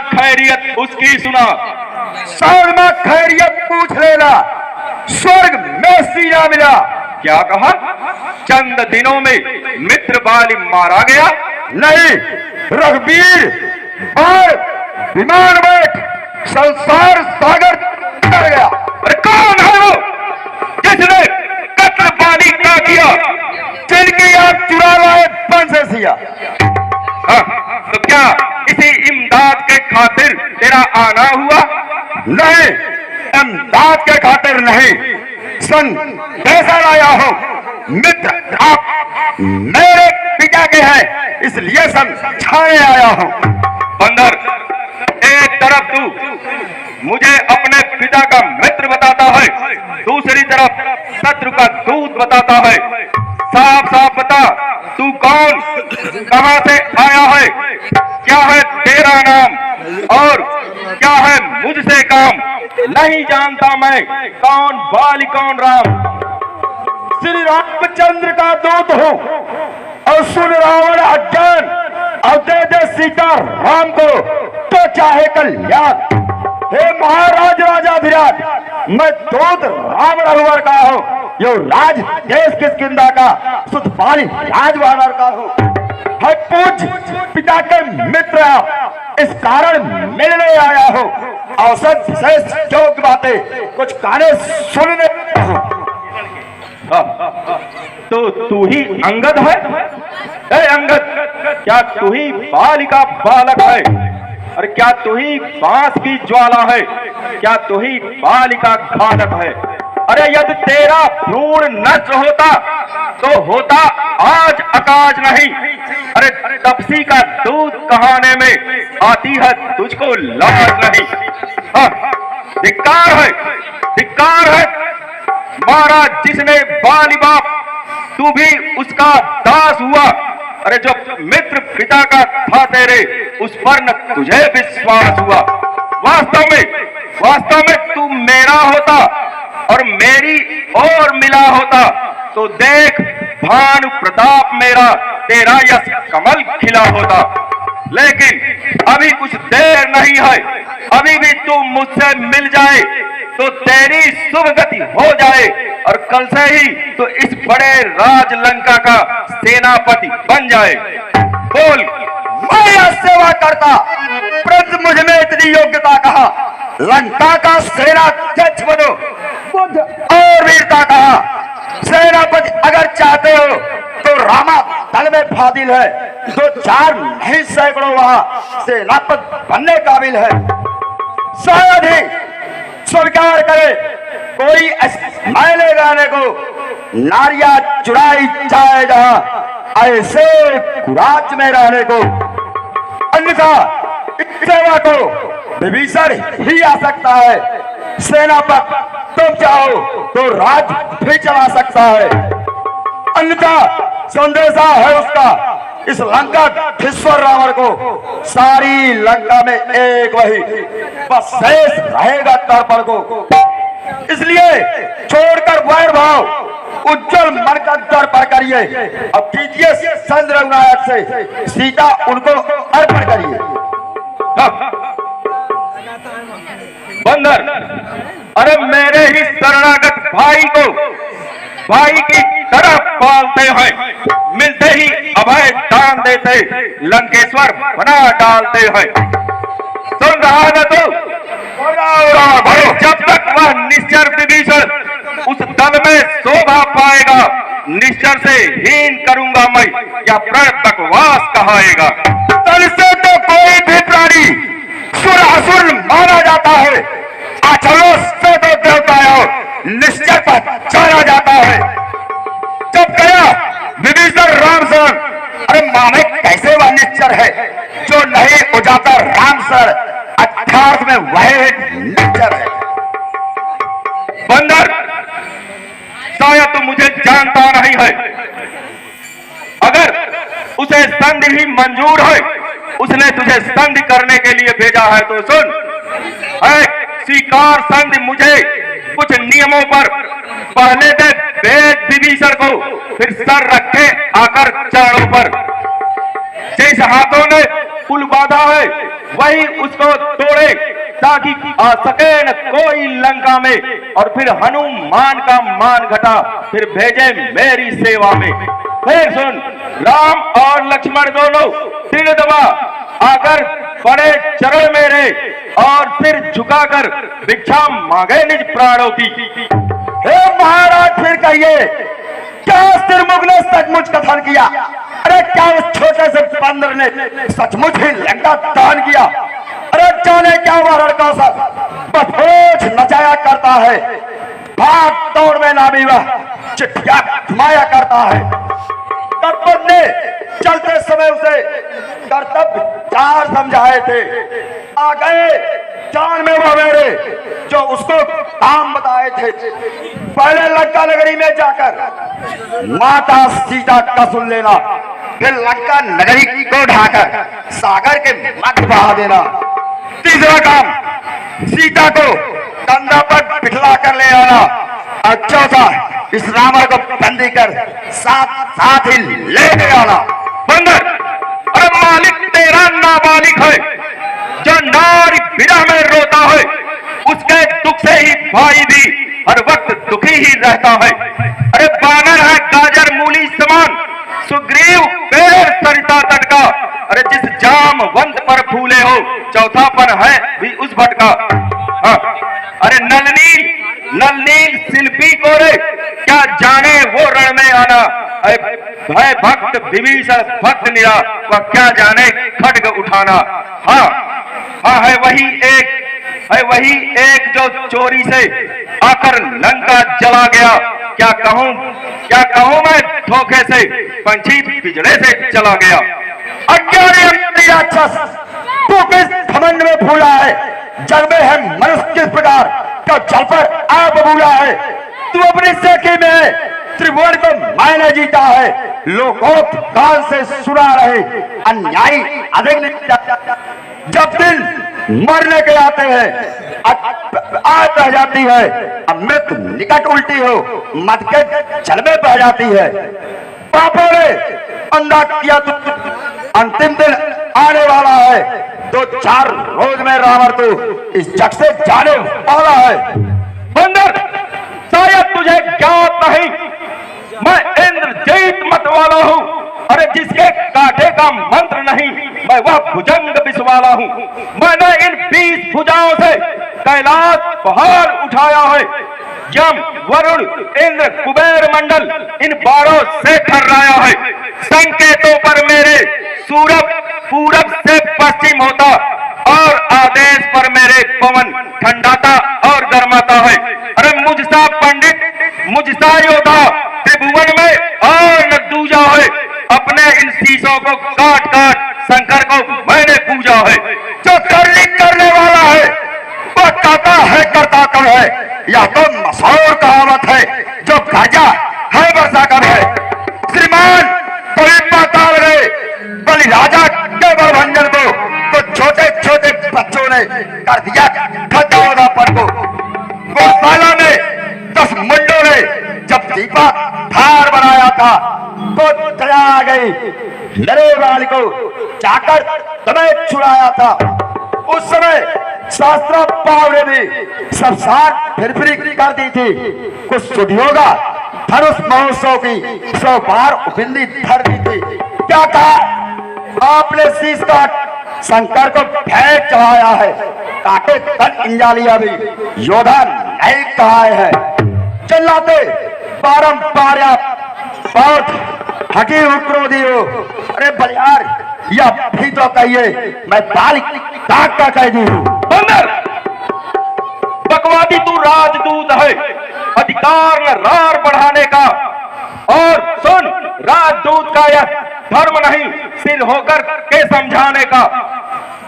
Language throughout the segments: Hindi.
खैरियत उसकी सुना। स्वर्ग में खैरियत पूछ लेना, स्वर्ग में सीना मिला। क्या कहा? चंद दिनों में मित्र बाली मारा गया? नहीं, रघुवीर बाल विमान बैठ संसार सागर कर गया। अरे कौन है वो जिसने कत्ल बाली का किया? जिनकी आप चुरा लाए बन से सिया। हाँ, तो क्या इसी इमदाद के खातिर तेरा आना हुआ? नहीं, इमदाद के खातिर नहीं, संग कैसा लाया हो। मित्र आप मेरे पिता के हैं, इसलिए संग छाए आया हूं। बंदर, एक तरफ तू मुझे अपने पिता का मित्र बताता है, दूसरी तरफ शत्रु का दूत बताता है। साफ साफ बता, तू कौन, कहां से आया है, क्या है तेरा नाम और क्या है मुझसे काम? नहीं जानता मैं कौन बाली कौन राम। श्री रामचंद्र का दूत हूं और सुन रावण अज्ञान, और दे सीता राम को तो चाहे कल्याण। हे महाराज राजा विराट, मैं दूत राम रघुवर का हूं, यो राज देश किष्किंधा का सुध बाली राजवानर का हूं। है पूज पिता के मित्र, इस कारण मिलने आया हूं। औसत विशेष जोग बातें कुछ काने सुनने हूं। तो तू ही अंगद है? ए अंगद, क्या तू ही बालिका बालक है? और क्या तू ही बांस की ज्वाला है? क्या तू ही बालिका घातक है? अरे यदि तेरा भ्रूण नष्ट होता तो होता आज अकाज नहीं। अरे तपसी का दूध कहाने में आती है तुझको लाज नहीं। हाँ, धिक्कार है, धिक्कार है। मारा जिसने बाली बाप, तू भी उसका दास हुआ। अरे जो मित्र पिता का था तेरे, उस पर न तुझे विश्वास हुआ। वास्तव में तू मेरा होता और मेरी और मिला होता तो देख भानु प्रताप मेरा, तेरा यश कमल खिला होता। लेकिन अभी कुछ देर नहीं है, अभी भी तू मुझसे मिल जाए तो तेरी शुभ गति हो जाए और कल से ही तो इस बड़े राज लंका का सेनापति बन जाए। बोल। मैं यह सेवा करता, परंतु मुझ में इतनी योग्यता कहा। लंका का सेनाध्यक्ष बनो और वीरता कहा। सेनापति अगर चाहते हो तो रामा दल में फादिल है, तो 4 नहीं सैकड़ों वहां सेनापति बनने काबिल है। शायद ही स्वीकार करे कोई मैले गाने को, नारिया चुराई जाए जहां ऐसे कुराज में रहने को। अन्यथा सेवा को विभीषण ही आ सकता है। सेनापति तुम चाहो तो राज भी चला सकता है। अन्यथा संदेशा है उसका इस लंका धीश्वर रावण को, सारी लंका में एक वही बस शेष रहेगा तर्पण को। इसलिए छोड़कर वैर भाव उज्जवल मन का दर्पण करिए। अब कीजिए चंद्र रघुनायक से सीता उनको अर्पण करिए। बंदर, अरे मेरे ही शरणागत भाई को भाई की तरह पालते हैं, मिलते ही अभय दान देते, लंकेश्वर बना डालते हैं। सुन रहा है तू? जब तक वह निश्चर विभीषण उस दल में शोभा पाएगा, निश्चर से हीन करूंगा मैं, या प्रण बकवास कहाएगा। तल से तो कोई भी प्राणी सुर असुर माना जाता है, आचरणों से तो देवताओं निश्चय पर जाना जाता है। जब गया विभीषण राम सर, अरे माने कैसे वह निश्चर है जो नहीं उजाता राम सर, अर्थात में वह निश्चर है। बंदर, शायद तू मुझे जानता नहीं है। अगर उसे संधि ही मंजूर है, उसने तुझे संधि करने के लिए भेजा है तो सुन। स्वीकार संधि मुझे कुछ नियमों पर, पहले दे वेद विभीषण को, फिर सर रखे आकर चरणों पर। जिस हाथों ने पुल बांधा है वही उसको तोड़े, ताकि आ सके न कोई लंका में। और फिर हनुमान का मान घटा, फिर भेजे मेरी सेवा में। फिर सुन, राम और लक्ष्मण दोनों तीन दबा आकर पड़े चरण मेरे, और सिर झुकाकर भिक्षा मांगे निज प्राणों की। हे महाराज, फिर कहिए, क्या सिर मुगल ने सचमुच कथन किया? अरे क्या उस छोटे से बंदर ने सचमुच ही लंका दान किया? अरे जाने क्या वह रणकौशल बफोज नचाया करता है, भाग दौड़ में नामी वह चिट्ठिया घुमाया करता है। तब ने चलते समय उसे कर्तव्य चार समझाए थे, आ गए जान में वह मेरे जो उसको काम बताए थे। पहले लंका नगरी में जाकर माता सीता का सुन लेना, फिर लंका नगरी को ढाकर सागर के मध्य बहा देना। तीसरा काम, सीता को कंधा पर बिठला कर ले आना। और चौथा, इस रावण को बंदी कर साथ ही ले आना। बंदर, अरे मालिक तेरा नाबालिग है जो नारी विरह में रोता है, उसके दुख से ही भाई भी हर वक्त दुखी ही रहता है। अरे बानर है गाजर मूली समान, सुग्रीव पेड़ सरिता तट का। अरे जिस जामवंत पर फूले हो, चौथापन है भी उस भटका। हाँ, अरे नलनील शिल्पी को रे, क्या जाने वो रण में आना। भय भक्त विभीषण भक्त निरा, वह क्या जाने खड्ग उठाना। हाँ हाँ, है वही एक जो चोरी से आकर लंका जला गया। क्या कहूँ मैं धोखे से पंछी पिजड़े से चला गया। अज्ञानी राक्षस, तू किस घमंड में फूला है? जग में है मनुष्य किस प्रकार का जल पर आप बबूला है। तू अपनी सेठी में त्रिभुवन को मैंने जीता है, लोकोक्त काल से सुना रहे अन्यायी अधिक नहीं। जब दिल मरने के आते हैं आज बह जाती है, अमृत निकट उल्टी हो मत के जल में बह जाती है। पापों ने अंधा किया तो अंतिम दिन आने वाला है, तो 4 रोज में रावण तो इस जग से जाने वाला है। बंदर, शायद तुझे ज्ञात नहीं, मैं इंद्रजीत मत वाला हूँ। अरे जिसके कांटे का मंत्र नहीं, मैं वह भुजंग विष वाला हूँ। मैंने इन 20 भुजाओं से कैलाश पहाड़ उठाया है। यम, वरुण, इंद्र, कुबेर मंडल इन 12 से ठर्राया है। संकेतों पर मेरे सूरज पूरब से पश्चिम होता, और आदेश पर मेरे पवन ठंडाता और गर्माता है। अरे मुझसा पंडित, मुझसा योद्धा त्रिभुवन में और न दूजा है। अपने इन शीशों को काट काट शंकर को मैंने पूजा है। जो करने वाला है वो कहता है करता कब है। यह तो मशहूर कहावत है, जो गाजा है वर्षा कब है। श्रीमान कोई पाताल गए बलि राजा के बलभंजन को, तो छोटे छोटे बच्चों ने कर दिया खतौदापन को। गौशाला में 10 मुंडों ने जब दीपा धार बनाया था, तो दया आ गई लड़े वाली को जाकर तुम्हें छुड़ाया था। उस समय शास्त्रा पावड़े भी सब साथ फिर कर दी थी। कुछ सुधियोगा धनुष महोत्सव की 100 बार उपहिंदी धर दी थी। क्या कहा आपने? शीश काट शंकर को फेंक चढ़ाया है, काटे तन इंजालिया भी योद्धा नहीं कहा है। चिल्लाते बारंबार बहुत हटी क्रोधी हो। अरे बलियार, या भी तो कहिए, मैं बाल काट का कह दी हूँ। बंदर, बकवादी तू राजदूत है, अधिकार न रार बढ़ाने का। और सुन, राजदूत का यह धर्म नहीं सिर होकर के समझाने का।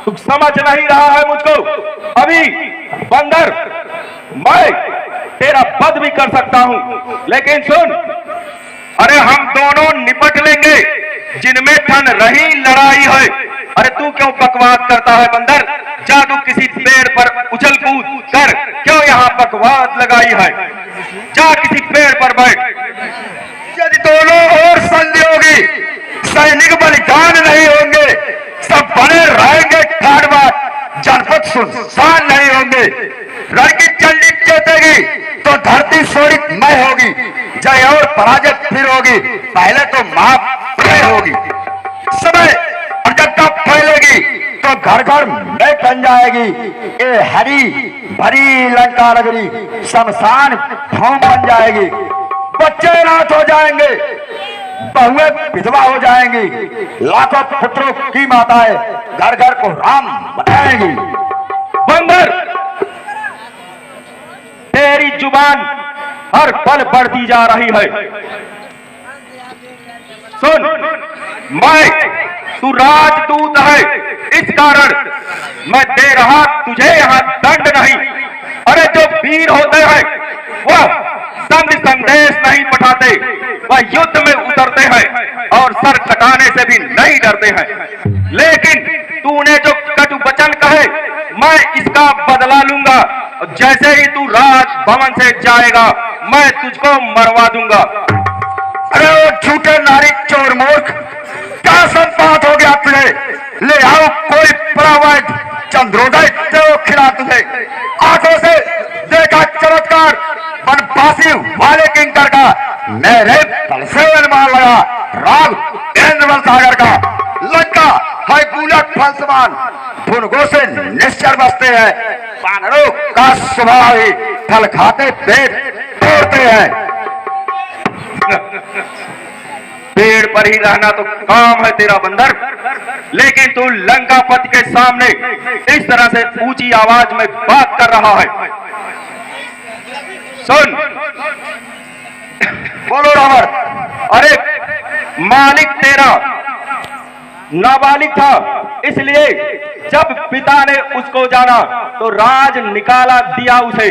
तू समझ नहीं रहा है मुझको। अभी बंदर, मैं तेरा वध भी कर सकता हूं, लेकिन सुन, अरे हम दोनों निपट लेंगे जिनमें ठन रही लड़ाई है। अरे तू क्यों बकवाद करता है बंदर? जादू किसी पेड़ पर उछल कूद कर क्यों यहाँ बकवाद लगाई है? जा किसी पेड़ पर बैठ। यदि दोनों ओर संधि होगी, सैनिक बलिदान नहीं होंगे। पराजय फिर होगी, पहले तो महाप्रलय होगी। समय और जब तक फैलेगी तो घर घर में बन जाएगी। ये हरी भरी लंका नगरी शमशान भूमि बन जाएगी। बच्चे नाथ हो जाएंगे, बहुएं विधवा हो जाएंगी, लाखों पुत्रों की माताएं घर घर को राम बनाएंगी। बंदर, तेरी जुबान हर पल बढ़ती जा रही है। सुन, तू राजदूत है, इस कारण मैं दे रहा तुझे यहाँ दंड नहीं। अरे जो वीर होते हैं वह संधि संदेश नहीं पठाते, वह युद्ध में उतरते हैं और सर कटाने से भी नहीं डरते हैं। लेकिन तूने जो कटु वचन कहे, मैं इसका बदला लूंगा। जैसे ही तू राजभवन से जाएगा मैं तुझको मरवा दूंगा। अरे वो झूठे नारी चोर मूर्ख, क्या संपात हो गया तुझे? ले आओ कोई परावैध चंद्रोदय देव खिला तुझे। आंखों से देखा चमत्कार बनवासी वाले किंकर का, मेरे तल से अनुमान लगा राग इंद्रवल सागर का। लंका है कूलक फल समान, भुनगों से निश्चर बसते हैं। वानरों का स्वभाव ही फल खाते पेट तोड़ते हैं। पेड़ पर ही रहना तो काम है तेरा बंदर, लेकिन तू लंकापति के सामने इस तरह से ऊंची आवाज में बात कर रहा है। सुन, बोलो रावण। अरे मालिक तेरा नाबालिग था, इसलिए जब पिता ने उसको जाना तो राज निकाला दिया उसे,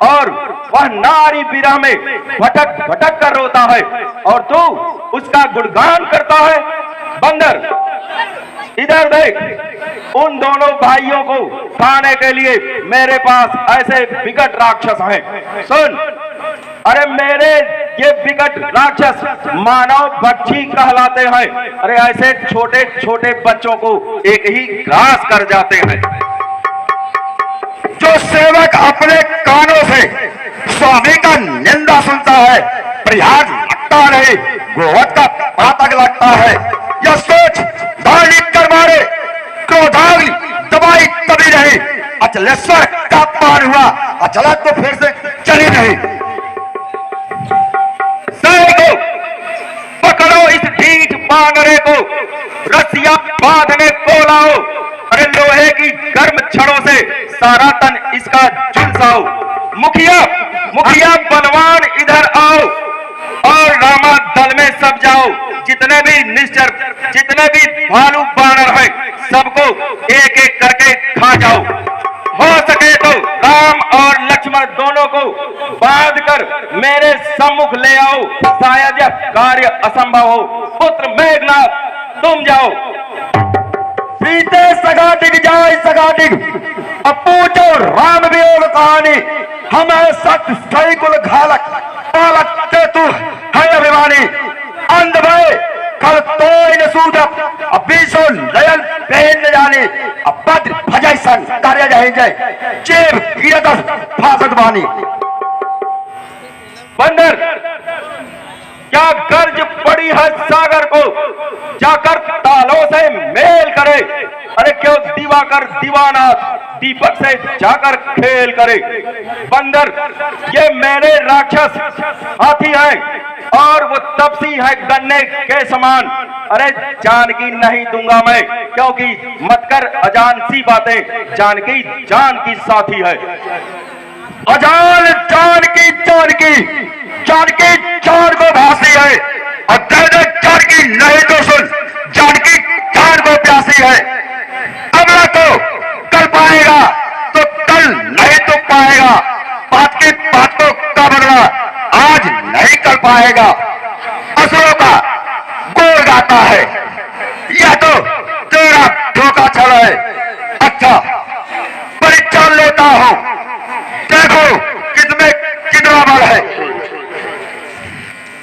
और वह नारी विरह में भटक भटक कर रोता है और तू उसका गुणगान करता है। बंदर, इधर देख, उन दोनों भाइयों को खाने के लिए मेरे पास ऐसे विकट राक्षस हैं। सुन, अरे मेरे ये विकट राक्षस मानव भक्षी कहलाते हैं। अरे ऐसे छोटे छोटे बच्चों को एक ही ग्रास कर जाते हैं। जो सेवक अपने कानों से स्वामी का निंदा सुनता है, प्रयास लगता नहीं, गोवत का पातक लगता है। यह सोच धार्मिक कर मारे, क्रोधाग्नि दबाई तभी नहीं। अचलेश्वर का पार हुआ, अचलत तो फिर से चली नहीं। पकड़ो इस ढीठ बानरे को, रस्सियां बांधने को लाओ। अरे लोहे की गर्म छड़ों से सारा तन इसका झुलसाओ। मुखिया, मुखिया बलवान इधर आओ और रामा दल में सब जाओ। जितने भी निश्चर, जितने भी भालू बानर हैं, सबको एक एक करके खा जाओ। हो सके तो राम और लक्ष्मण दोनों को बांधकर मेरे सम्मुख ले आओ, शायद यह कार्य असंभव हो। पुत्र मेघनाथ, तुम जाओ। सीते सगाटिक जाय सगाटिक, अब पूछो राम वियोग कहानी। हमें सत्य सही कुल घालक पालक ते तू है अभिमानी। अंध भय कल तो न सूदप, अब बीसो नयन पहन न जाने। अब भद्र भजय सन कार्य जाए जय, चेव गिरत फासद बानी। बंदर, क्या गर्ज पड़ी है सागर को, जाकर तालों से मेल करे। अरे क्यों दिवाकर दीवाना दीपक से जाकर खेल करे। बंदर, ये मेरे राक्षस हाथी है और वो तपसी है गन्ने के समान। अरे जानकी नहीं दूंगा मैं, क्योंकि मत कर अजान सी बातें, जानकी जान की साथी है। अजान जानकी जानकी जानकी जान को भासी है, और जानकी नहीं तो सुन, जानकी जान को प्यासी है। अगला तो कल पाएगा तो कल नहीं तो पाएगा, बात की बातों का बदला आज नहीं कर पाएगा। असुरों का गोल गाता है, यह तो तेरा धोखा छल है। अच्छा, परीक्षा लेता हूं, देखो कितने कितना बल है।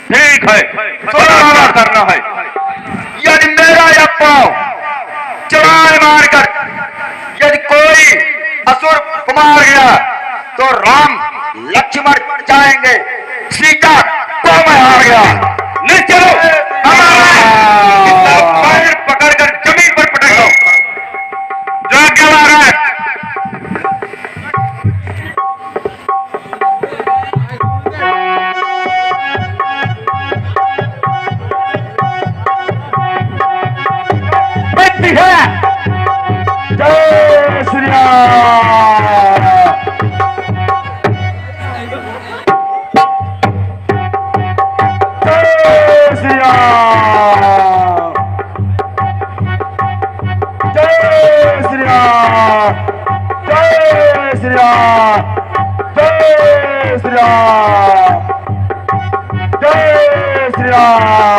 ठीक है, क्या करना है? यदि मेरा यह पांव चढ़ाए मारकर यदि कोई असुर को मार गया तो राम लक्ष्मण जाएंगे, सीता तो मैं हार गया। नहीं चलो हमारा इसका पैर पकड़कर जमीन पर पटक दो। जो क्या महाराज। बनती है। जय श्री राम। जय श्री राम। जय श्री राम। जय श्री राम। जय श्री राम। जय श्री राम।